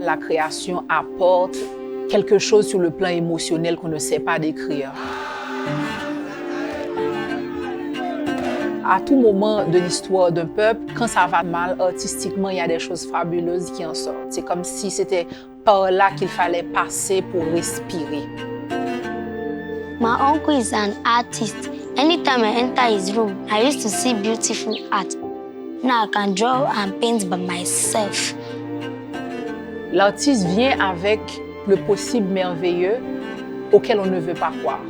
la création apporte quelque chose sur le plan émotionnel qu'on ne sait pas décrire. À tout moment de l'histoire d'un peuple, quand ça va mal artistiquement, il y a des choses fabuleuses qui en sortent. C'est comme si c'était par là qu'il fallait passer pour respirer. My uncle is an artist. Anytime I enter his room, I used to see beautiful art. Now I can draw and paint by myself. L'artiste vient avec le possible merveilleux auquel on ne veut pas croire.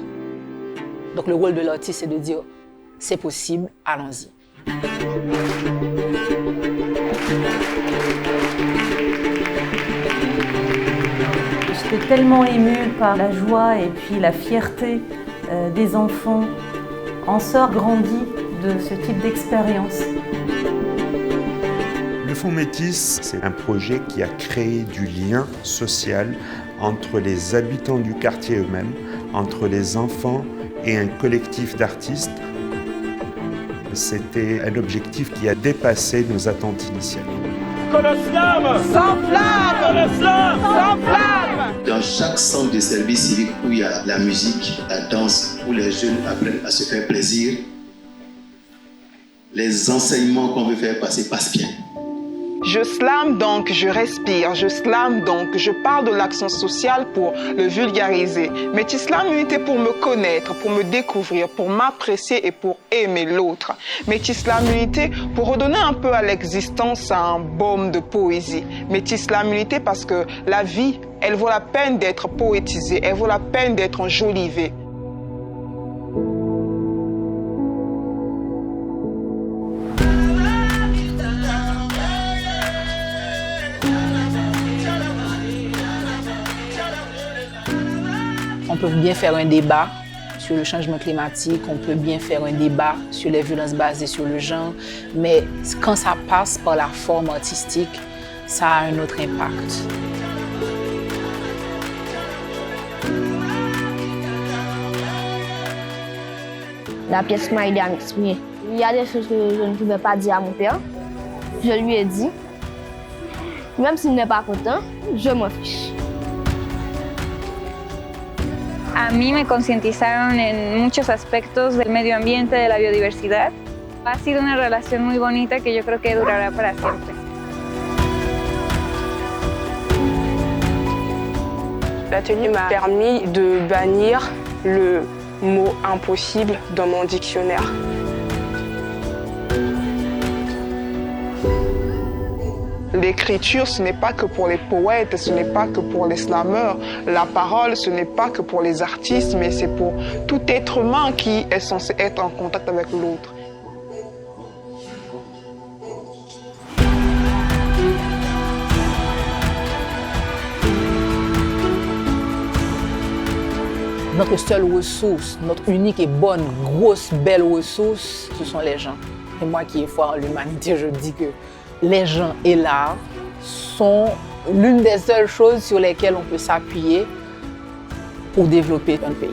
Donc le rôle de l'artiste, c'est de dire « c'est possible, allons-y ». J'étais tellement émue par la joie et puis la fierté des enfants. En sort grandi de ce type d'expérience. Le Fonds Métis, c'est un projet qui a créé du lien social entre les habitants du quartier eux-mêmes, entre les enfants et un collectif d'artistes. C'était un objectif qui a dépassé nos attentes initiales. Que le slam s'enflamme! Que le slam s'enflamme! Dans chaque centre de service civique où il y a la musique, la danse, où les jeunes apprennent à se faire plaisir, les enseignements qu'on veut faire passer passent bien. Je slame donc, je respire. Je slame donc, je parle de l'action sociale pour le vulgariser. Métis Slam Unité pour me connaître, pour me découvrir, pour m'apprécier et pour aimer l'autre. Métis Slam Unité pour redonner un peu à l'existence un baume de poésie. Métis Slam Unité parce que la vie, elle vaut la peine d'être poétisée, elle vaut la peine d'être enjolivée. On peut bien faire un débat sur le changement climatique, on peut bien faire un débat sur les violences basées sur le genre, mais quand ça passe par la forme artistique, ça a un autre impact. La pièce m'a aidé à m'exprimer. Il y a des choses que je ne pouvais pas dire à mon père. Je lui ai dit. Même s'il n'est pas content, je m'en fiche. A mí me concientizaron en muchos aspectos del medio ambiente, de la biodiversidad. Ha sido una relación muy bonita que yo creo que durará para siempre. L'atelier m'a permis de bannir le mot impossible dans mon dictionnaire. L'écriture, ce n'est pas que pour les poètes, ce n'est pas que pour les slameurs. La parole, ce n'est pas que pour les artistes, mais c'est pour tout être humain qui est censé être en contact avec l'autre. Notre seule ressource, notre unique et bonne, grosse, belle ressource, ce sont les gens. Et moi qui ai foi en l'humanité, je dis que les gens et l'art sont l'une des seules choses sur lesquelles on peut s'appuyer pour développer un pays.